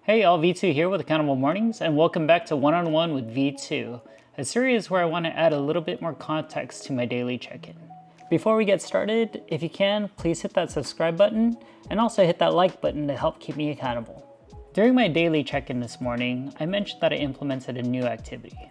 Hey, all, V2 here with Accountable Mornings, and welcome back to One-on-One with V2, a series where I want to add a little bit more context to my daily check-in. Before we get started, if you can, please hit that subscribe button, and also hit that like button to help keep me accountable. During my daily check-in this morning, I mentioned that I implemented a new activity.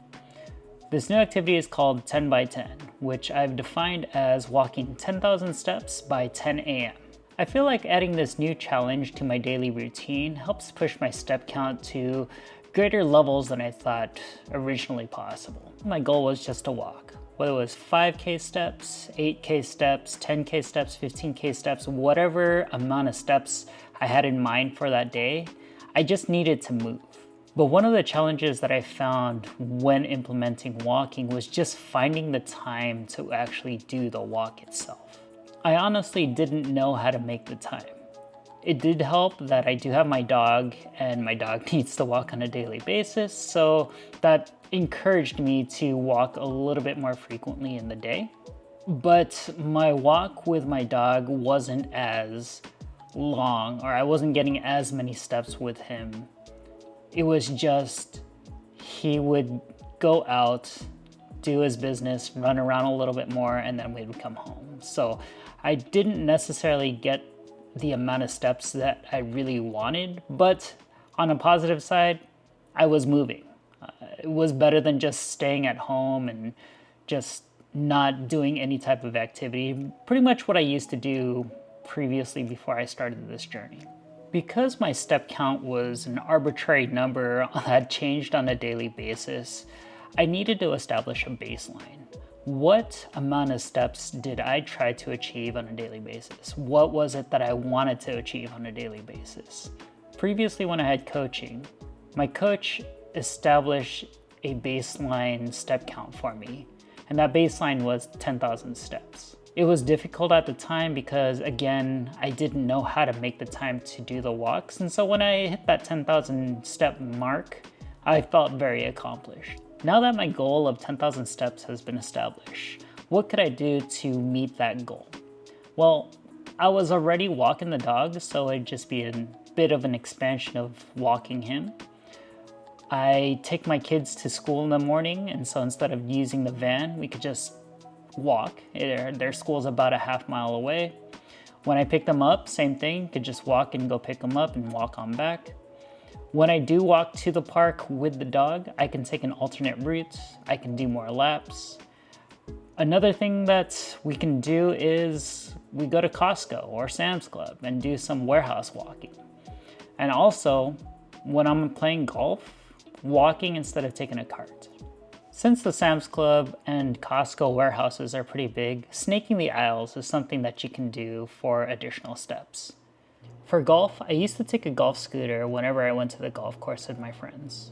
This new activity is called 10 by 10, which I've defined as walking 10,000 steps by 10 a.m. I feel like adding this new challenge to my daily routine helps push my step count to greater levels than I thought originally possible. My goal was just to walk, whether it was 5K steps, 8K steps, 10K steps, 15K steps, whatever amount of steps I had in mind for that day, I just needed to move. But one of the challenges that I found when implementing walking was just finding the time to actually do the walk itself. I honestly didn't know how to make the time. It did help that I do have my dog, and my dog needs to walk on a daily basis, so that encouraged me to walk a little bit more frequently in the day. But my walk with my dog wasn't as long, or I wasn't getting as many steps with him. It was just, he would go out, do his business, run around a little bit more, and then we would come home. So I didn't necessarily get the amount of steps that I really wanted, but on a positive side, I was moving. It was better than just staying at home and just not doing any type of activity. Pretty much what I used to do previously before I started this journey. Because my step count was an arbitrary number that changed on a daily basis, I needed to establish a baseline. What amount of steps did I try to achieve on a daily basis? What was it that I wanted to achieve on a daily basis? Previously, when I had coaching, my coach established a baseline step count for me, and that baseline was 10,000 steps. It was difficult at the time because, again, I didn't know how to make the time to do the walks, and so when I hit that 10,000 step mark, I felt very accomplished. Now that my goal of 10,000 steps has been established, what could I do to meet that goal? Well, I was already walking the dog, so it'd just be a bit of an expansion of walking him. I take my kids to school in the morning, and so instead of using the van, we could just walk. Their school's about a half mile away. When I pick them up, same thing, could just walk and go pick them up and walk on back. When I do walk to the park with the dog, I can take an alternate route. I can do more laps. Another thing that we can do is we go to Costco or Sam's Club and do some warehouse walking. And also, when I'm playing golf, walking instead of taking a cart. Since the Sam's Club and Costco warehouses are pretty big, snaking the aisles is something that you can do for additional steps. For golf, I used to take a golf scooter whenever I went to the golf course with my friends.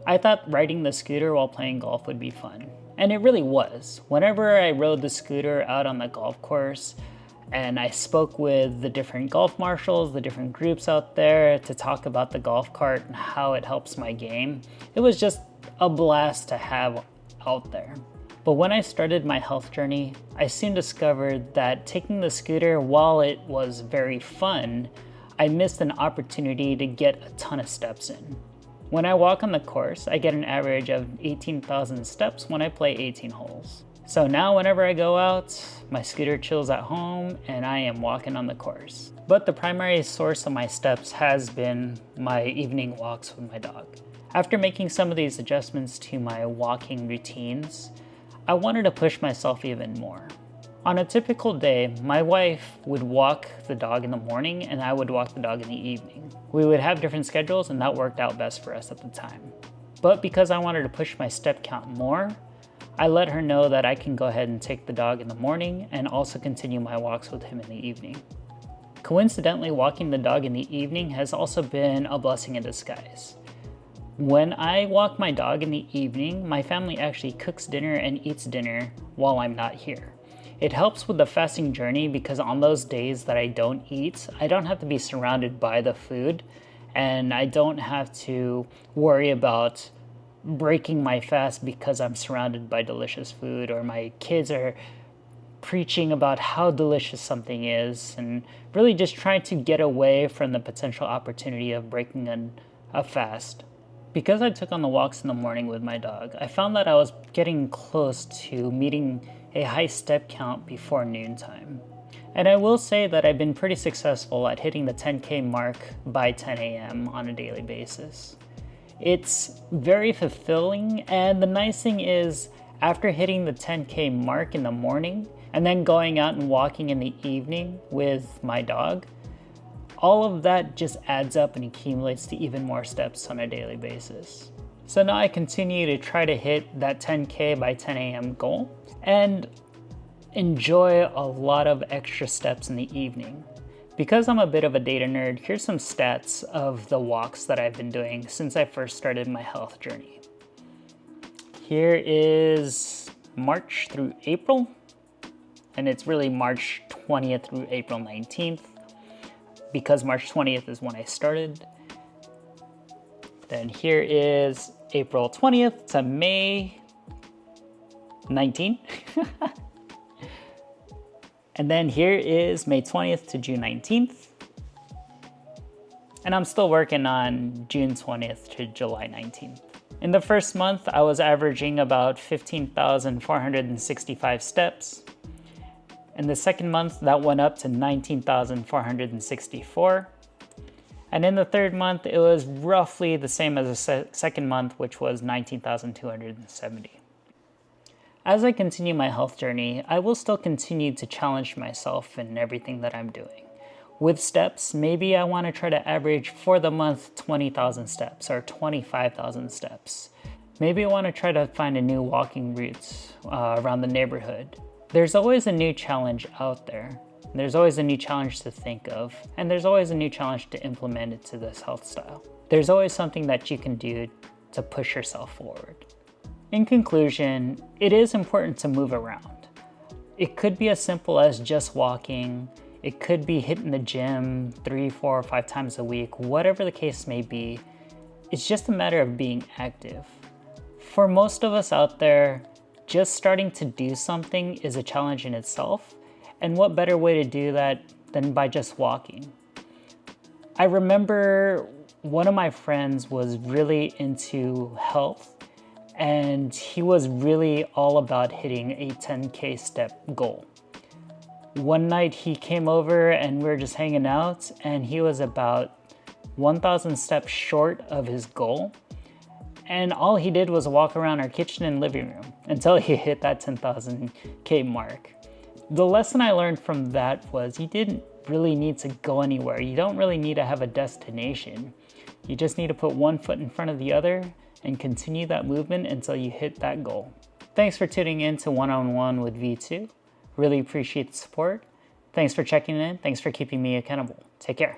I thought riding the scooter while playing golf would be fun, and it really was. Whenever I rode the scooter out on the golf course, and I spoke with the different golf marshals, the different groups out there to talk about the golf cart and how it helps my game, it was just a blast to have out there. But when I started my health journey, I soon discovered that taking the scooter, while it was very fun, I missed an opportunity to get a ton of steps in. When I walk on the course, I get an average of 18,000 steps when I play 18 holes. So now whenever I go out, my scooter chills at home and I am walking on the course. But the primary source of my steps has been my evening walks with my dog. After making some of these adjustments to my walking routines, I wanted to push myself even more. On a typical day, my wife would walk the dog in the morning and I would walk the dog in the evening. We would have different schedules and that worked out best for us at the time. But because I wanted to push my step count more, I let her know that I can go ahead and take the dog in the morning and also continue my walks with him in the evening. Coincidentally, walking the dog in the evening has also been a blessing in disguise. When I walk my dog in the evening, my family actually cooks dinner and eats dinner while I'm not here. It helps with the fasting journey because on those days that I don't eat, I don't have to be surrounded by the food and I don't have to worry about breaking my fast because I'm surrounded by delicious food or my kids are preaching about how delicious something is and really just trying to get away from the potential opportunity of breaking a fast. Because I took on the walks in the morning with my dog, I found that I was getting close to meeting a high step count before noontime. And I will say that I've been pretty successful at hitting the 10K mark by 10 a.m. on a daily basis. It's very fulfilling, and the nice thing is, after hitting the 10K mark in the morning, and then going out and walking in the evening with my dog, all of that just adds up and accumulates to even more steps on a daily basis. So now I continue to try to hit that 10K by 10 a.m. goal and enjoy a lot of extra steps in the evening. Because I'm a bit of a data nerd, here's some stats of the walks that I've been doing since I first started my health journey. Here is March through April, and it's really March 20th through April 19th. Because March 20th is when I started. Then here is April 20th to May 19. And then here is May 20th to June 19th. And I'm still working on June 20th to July 19th. In the first month, I was averaging about 15,465 steps. In the second month, that went up to 19,464. And in the third month, it was roughly the same as the second month, which was 19,270. As I continue my health journey, I will still continue to challenge myself in everything that I'm doing. With steps, maybe I want to try to average for the month 20,000 steps or 25,000 steps. Maybe I want to try to find a new walking route around the neighborhood. There's always a new challenge out there. There's always a new challenge to think of, and there's always a new challenge to implement into this health style. There's always something that you can do to push yourself forward. In conclusion, it is important to move around. It could be as simple as just walking. It could be hitting the gym 3, 4, or 5 times a week, whatever the case may be. It's just a matter of being active. For most of us out there, just starting to do something is a challenge in itself, and what better way to do that than by just walking? I remember one of my friends was really into health, and he was really all about hitting a 10K step goal. One night he came over and we were just hanging out, and he was about 1,000 steps short of his goal. And all he did was walk around our kitchen and living room until he hit that 10,000K mark. The lesson I learned from that was you didn't really need to go anywhere. You don't really need to have a destination. You just need to put one foot in front of the other and continue that movement until you hit that goal. Thanks for tuning in to One-on-One with V2. Really appreciate the support. Thanks for checking in. Thanks for keeping me accountable. Take care.